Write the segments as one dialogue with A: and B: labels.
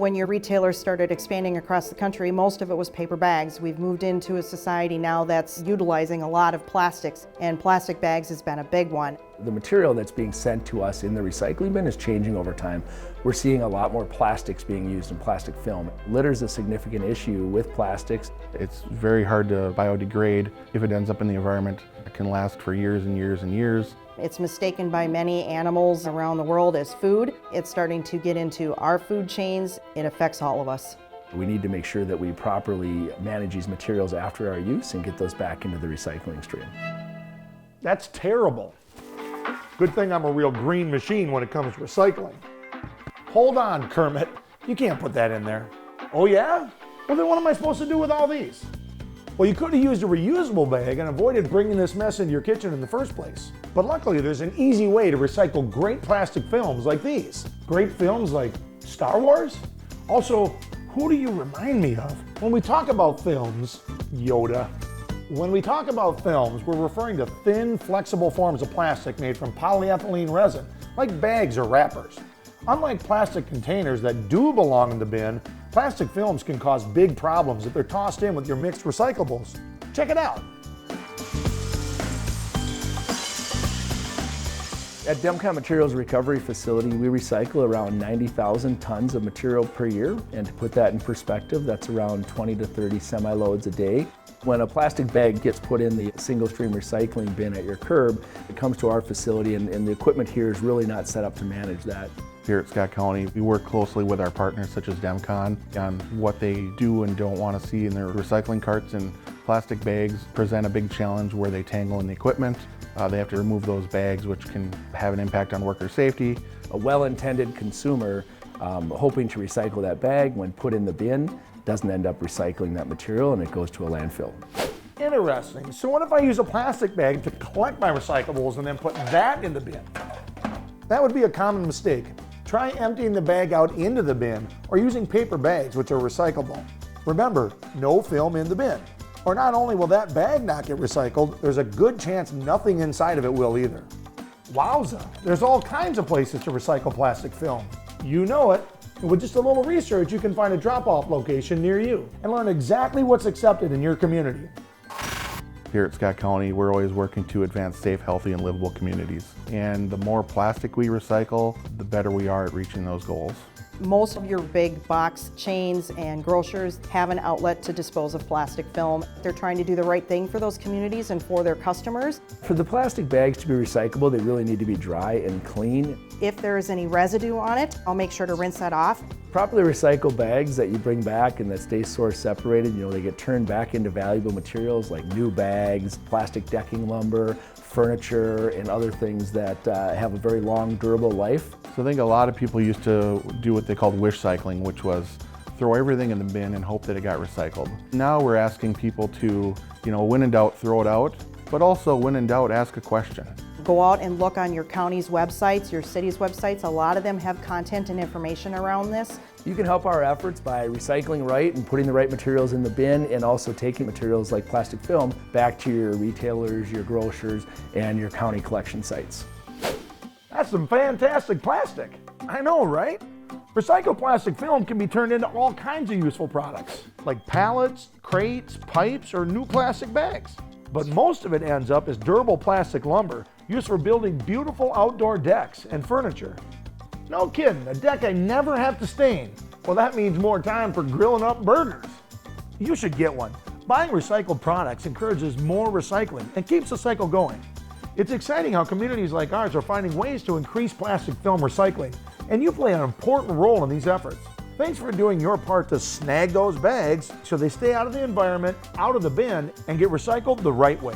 A: When your retailers started expanding across the country, most of it was paper bags. We've moved into a society now that's utilizing a lot of plastics, and plastic bags has been a big one.
B: The material that's being sent to us in the recycling bin is changing over time. We're seeing a lot more plastics being used in plastic film. Litter is a significant issue with plastics.
C: It's very hard to biodegrade. If it ends up in the environment, it can last for years and years and years.
A: It's mistaken by many animals around the world as food. It's starting to get into our food chains. It affects all of us.
B: We need to make sure that we properly manage these materials after our use and get those back into the recycling stream.
D: That's terrible. Good thing I'm a real green machine when it comes to recycling. Hold on, Kermit. You can't put that in there. Oh yeah? Well then what am I supposed to do with all these? Well, you could have used a reusable bag and avoided bringing this mess into your kitchen in the first place. But luckily there's an easy way to recycle great plastic films like these. Great films like Star Wars? Also, who do you remind me of? When we talk about films, Yoda. When we talk about films, we're referring to thin, flexible forms of plastic made from polyethylene resin, like bags or wrappers. Unlike plastic containers that do belong in the bin, plastic films can cause big problems if they're tossed in with your mixed recyclables. Check it out.
B: At Demcon Materials Recovery Facility, we recycle around 90,000 tons of material per year. And to put that in perspective, that's around 20 to 30 semi-loads a day. When a plastic bag gets put in the single stream recycling bin at your curb, it comes to our facility and the equipment here is really not set up to manage that.
C: Here at Scott County, we work closely with our partners such as Demcon on what they do and don't want to see in their recycling carts, and plastic bags present a big challenge where they tangle in the equipment. They have to remove those bags, which can have an impact on worker safety.
B: A well-intended consumer hoping to recycle that bag, when put in the bin, doesn't end up recycling that material and it goes to a landfill.
D: Interesting. So what if I use a plastic bag to collect my recyclables and then put that in the bin? That would be a common mistake. Try emptying the bag out into the bin or using paper bags, which are recyclable. Remember, no film in the bin. Or not only will that bag not get recycled, there's a good chance nothing inside of it will either. Wowza, there's all kinds of places to recycle plastic film. You know it. And with just a little research, you can find a drop-off location near you and learn exactly what's accepted in your community.
C: Here at Scott County, we're always working to advance safe, healthy, and livable communities. And the more plastic we recycle, the better we are at reaching those goals.
A: Most of your big box chains and grocers have an outlet to dispose of plastic film. They're trying to do the right thing for those communities and for their customers.
B: For the plastic bags to be recyclable, they really need to be dry and clean.
A: If there is any residue on it, I'll make sure to rinse that off.
B: Properly recycled bags that you bring back and that stay source separated, they get turned back into valuable materials like new bags, plastic decking lumber, furniture, and other things that have a very long, durable life.
C: So I think a lot of people used to do what they called wish cycling, which was throw everything in the bin and hope that it got recycled. Now we're asking people to, when in doubt, throw it out, but also when in doubt, ask a question.
A: Go out and look on your county's websites, your city's websites. A lot of them have content and information around this.
B: You can help our efforts by recycling right and putting the right materials in the bin, and also taking materials like plastic film back to your retailers, your grocers, and your county collection sites.
D: That's some fantastic plastic. I know, right? Recycled plastic film can be turned into all kinds of useful products, like pallets, crates, pipes, or new plastic bags. But most of it ends up as durable plastic lumber used for building beautiful outdoor decks and furniture. No kidding, a deck I never have to stain. Well, that means more time for grilling up burgers. You should get one. Buying recycled products encourages more recycling and keeps the cycle going. It's exciting how communities like ours are finding ways to increase plastic film recycling, and you play an important role in these efforts. Thanks for doing your part to snag those bags so they stay out of the environment, out of the bin, and get recycled the right way.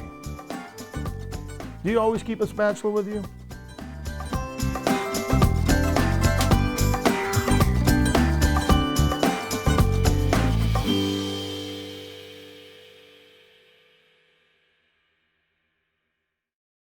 D: Do you always keep a spatula with you?